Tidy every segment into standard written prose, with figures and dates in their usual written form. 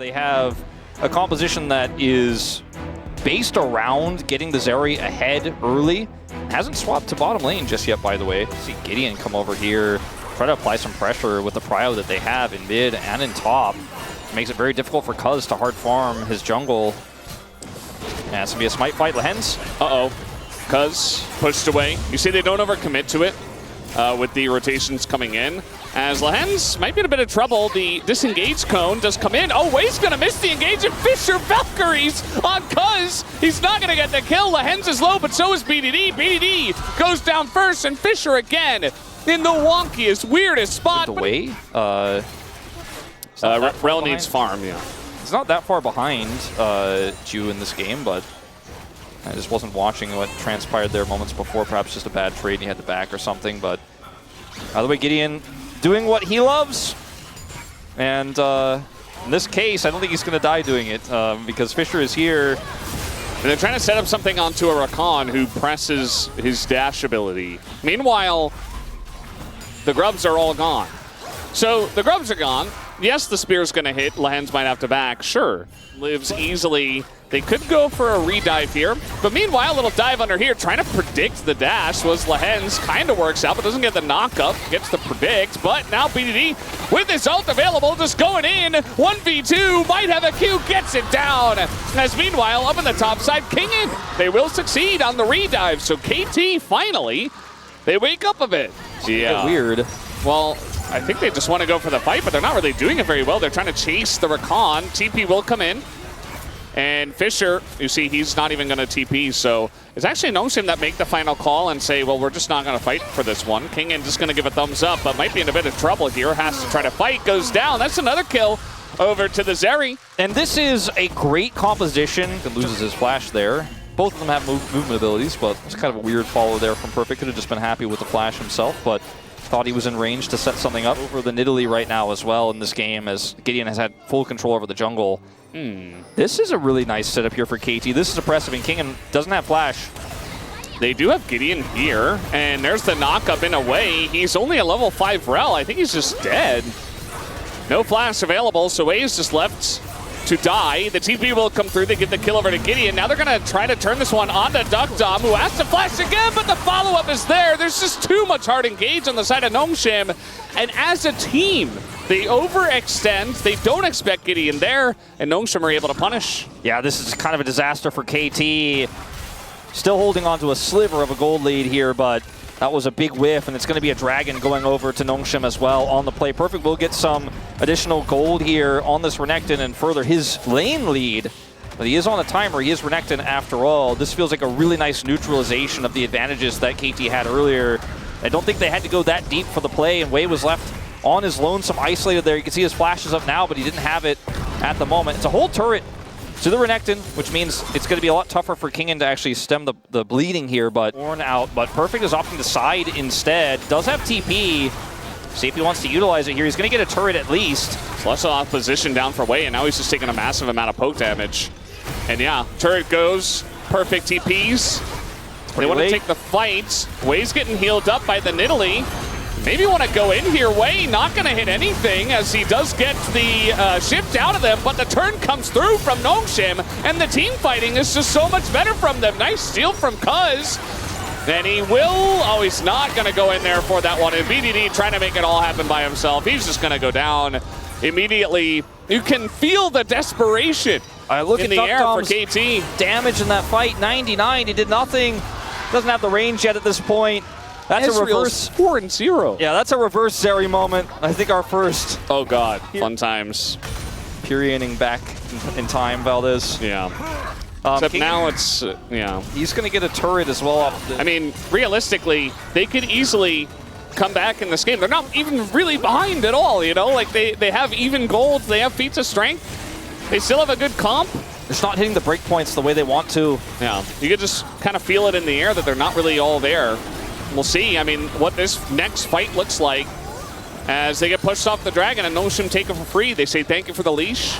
They have a composition that is based around getting the Zeri ahead early. Hasn't swapped to bottom lane just yet, by the way. See Gideon come over here, try to apply some pressure with the prio that they have in mid and in top. It makes it very difficult for Cuz to hard farm his jungle. And it's going to be a smite fight. Lehens. Uh-oh. Cuz pushed away. You see they don't overcommit to it with the rotations coming in. As Lehens might be in a bit of trouble, the disengage cone does come in. Oh, Way's going to miss the engage, and Fisher Valkyries on Cuz. He's not going to get the kill. Lehens is low, but so is BDD. BDD goes down first, and Fisher again in the wonkiest, weirdest spot. The way? Rel needs farm, yeah. It's not that far behind Ju in this game, but I just wasn't watching what transpired there moments before. Perhaps just a bad trade and he had to back or something. But by the way, Gideon doing what he loves. And in this case, I don't think he's going to die doing it because Fisher is here. And they're trying to set up something onto a Rakan who presses his dash ability. Meanwhile, the grubs are all gone. So the grubs are gone. Yes, the spear's going to hit. Lehens might have to back. Sure. Lives easily. They could go for a re-dive here. But meanwhile, a little dive under here. Trying to predict the dash was Lehens. Kind of works out, but doesn't get the knock-up. Gets the predict. But now BDD, with his ult available, just going in. 1v2. Might have a Q. Gets it down. As meanwhile, up on the top side, Kingin. They will succeed on the re-dive. So KT, finally, they wake up a bit. Yeah. Weird. Well, I think they just want to go for the fight, but they're not really doing it very well. They're trying to chase the Rakan. TP will come in. And Fisher, you see, he's not even going to TP. So it's actually Nongshim that make the final call and say, well, we're just not going to fight for this one. Kingin just going to give a thumbs up, but might be in a bit of trouble here. Has to try to fight. Goes down. That's another kill over to the Zeri. And this is a great composition. Loses his flash there. Both of them have movement abilities, but it's kind of a weird follow there from Perfect. Could have just been happy with the flash himself, but thought he was in range to set something up over the Nidalee right now as well in this game, as Gideon has had full control over the jungle. This is a really nice setup here for KT. This is impressive, and Kingin doesn't have flash. They do have Gideon here, and there's the knock-up in a way. He's only a level 5 Rel. I think he's just dead. No flash available, so A is just left to die. The TP will come through. They get the kill over to Gideon. Now they're going to try to turn this one onto Duckdom, who has to flash again, but the follow-up is there. There's just too much hard engage on the side of Nongshim. And as a team, they overextend. They don't expect Gideon there, and Nongshim are able to punish. Yeah, this is kind of a disaster for KT. Still holding on to a sliver of a gold lead here, but that was a big whiff, and it's going to be a dragon going over to Nongshim as well on the play. Perfect will get some additional gold here on this Renekton and further his lane lead. But he is on a timer. He is Renekton after all. This feels like a really nice neutralization of the advantages that KT had earlier. I don't think they had to go that deep for the play, and Wei was left on his lonesome isolated there. You can see his flash is up now, but he didn't have it at the moment. It's a whole turret to the Renekton, which means it's going to be a lot tougher for Kingin to actually stem the bleeding here, but worn out. But Perfect is opting to side instead. Does have TP. See if he wants to utilize it here. He's going to get a turret at least. Less off position down for Wei, and now he's just taking a massive amount of poke damage. And yeah, turret goes. Perfect TPs. They want to take the fight. Wei's getting healed up by the Nidalee. Maybe want to go in here. Wei not going to hit anything as he does get the shift out of them, but the turn comes through from Nongshim, and the team fighting is just so much better from them. Nice steal from Cuz. And he will, oh, he's not going to go in there for that one. And BDD trying to make it all happen by himself. He's just going to go down immediately. You can feel the desperation look in the air for KT. Damage in that fight, 99. He did nothing. Doesn't have the range yet at this point. That's Ezreal's a reverse 4-0. Yeah, that's a reverse Zeri moment. I think our first. Oh God, fun times. Purioning back in time, Valdez. Yeah. Except now it's, yeah. He's going to get a turret as well off the... I mean, realistically, they could easily come back in this game. They're not even really behind at all, you know? Like, they have even gold. They have feats of strength. They still have a good comp. They're just not hitting the breakpoints the way they want to. Yeah, you could just kind of feel it in the air that they're not really all there. We'll see, I mean, what this next fight looks like as they get pushed off the dragon and Nongshim take it for free. They say thank you for the leash.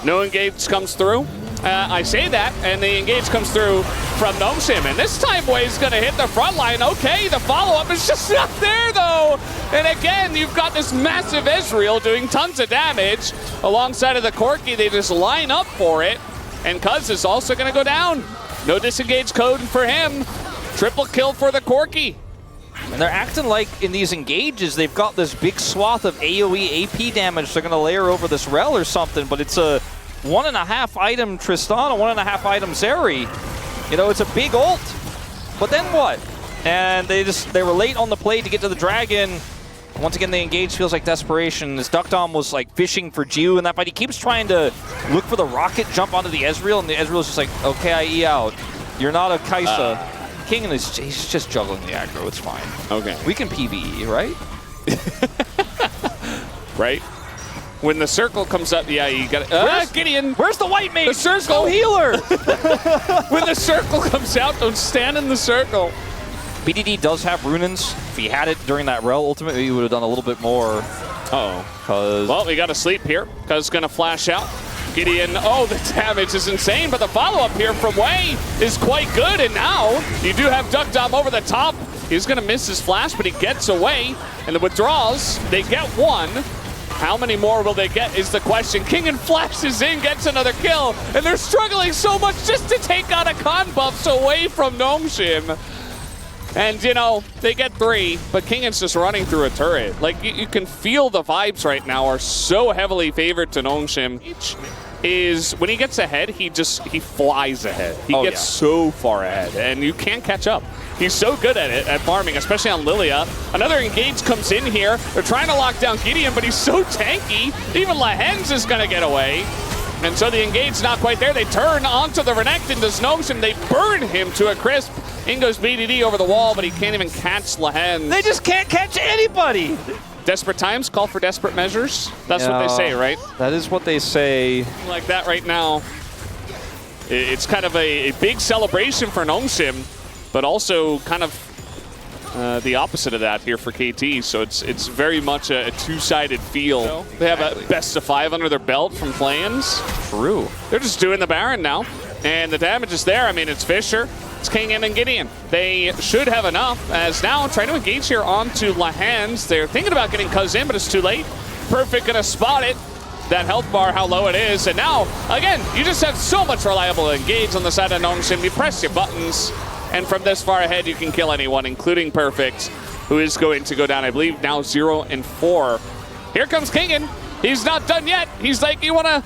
No engage comes through I say that, and the engage comes through from Gnome, and this time Way's gonna hit the front line. Okay, the follow-up is just not there, though. And again, you've got this massive Ezreal doing tons of damage alongside of the Corki. They just line up for it, and Cuz is also gonna go down. No disengage code for him. Triple kill for the Corki. And they're acting like in these engages, they've got this big swath of AoE AP damage they're going to layer over this Rel or something, but it's a 1.5 item Tristana, 1.5 item Zeri. You know, it's a big ult. But then what? And they were late on the play to get to the Dragon. Once again, the engage feels like desperation. As Duckdom was like fishing for Jiu in that fight, he keeps trying to look for the rocket jump onto the Ezreal, and the Ezreal's just like, okay, I E out. You're not a Kaisa. King is he's just juggling the aggro. It's fine. Okay. We can PvE, right? Right. When the circle comes up, yeah, you got to. Gideon. Where's the white mage? The circle. No healer. When the circle comes out, don't stand in the circle. BDD does have Runins. If he had it during that Rel, ultimately he would have done a little bit more. Well, we got to sleep here. Cuz gonna flash out. Gideon, oh, the damage is insane, but the follow-up here from Wei is quite good, and now you do have Duckdom over the top. He's going to miss his flash, but he gets away, and the withdrawals, they get one. How many more will they get is the question. Kingen flashes in, gets another kill, and they're struggling so much just to take out a con buffs away from Gnome. And, you know, they get 3, but Kingen's just running through a turret. Like, you can feel the vibes right now are so heavily favored to Gnome. Is when he gets ahead, he flies ahead. He gets so far ahead, and you can't catch up. He's so good at it, at farming, especially on Lilia. Another engage comes in here. They're trying to lock down Gideon, but he's so tanky. Even Lahens is going to get away. And so the engage not quite there. They turn onto the Renekton, does Gnome. They burn him to a crisp. In goes BDD over the wall, but he can't even catch Lahens. They just can't catch anybody. Desperate times call for desperate measures. That's what they say, right? That is what they say. Like that right now. It's kind of a big celebration for Gnome, but also kind of the opposite of that here for KT. So it's very much a two-sided feel. They have a best of 5 under their belt from play-ins. True. They're just doing the Baron now, and the damage is there. I mean, it's Fisher. It's Kingen and Gideon. They should have enough, as now trying to engage here onto Lahens. They're thinking about getting Cuz in, but it's too late. Perfect gonna spot it. That health bar, how low it is. And now, again, you just have so much reliable engage on the side of Gnome. You press your buttons, and from this far ahead, you can kill anyone, including Perfect, who is going to go down, I believe, now 0-4. Here comes Kingen. He's not done yet. He's like, you wanna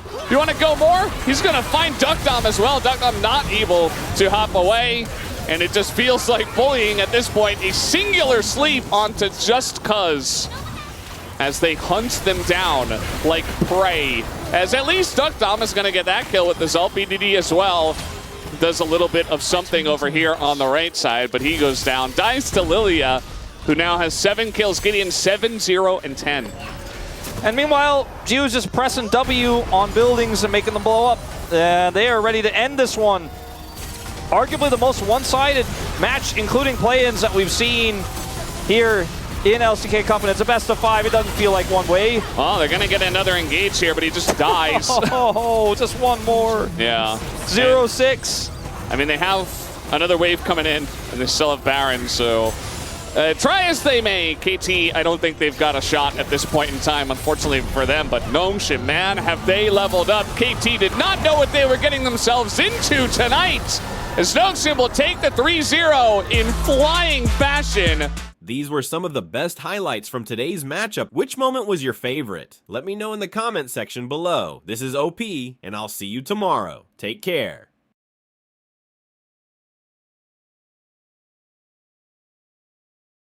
go more? He's gonna find Duckdom as well. Duckdom not able to hop away, and it just feels like bullying at this point. A singular sleep onto just Cuz as they hunt them down like prey. As at least Duckdom is gonna get that kill with the Zult. BDD as well does a little bit of something over here on the right side, but he goes down. Dies to Lilia, who now has 7 kills. Gideon 7, 0, and 10. And meanwhile, Jiu's just pressing W on buildings and making them blow up. They are ready to end this one. Arguably the most one-sided match, including play-ins, that we've seen here in LCK Cup, and it's a best of 5. It doesn't feel like one way. Oh, they're going to get another engage here, but he just dies. Oh, just one more. Yeah. 0-6. I mean, they have another wave coming in, and they still have Baron, so... try as they may, KT, I don't think they've got a shot at this point in time, unfortunately for them. But Gnome, man, have they leveled up. KT did not know what they were getting themselves into tonight, as Gnome will take the 3-0 in flying fashion. These were some of the best highlights from today's matchup. Which moment was your favorite? Let me know in the comment section below. This is OP, and I'll see you tomorrow. Take care.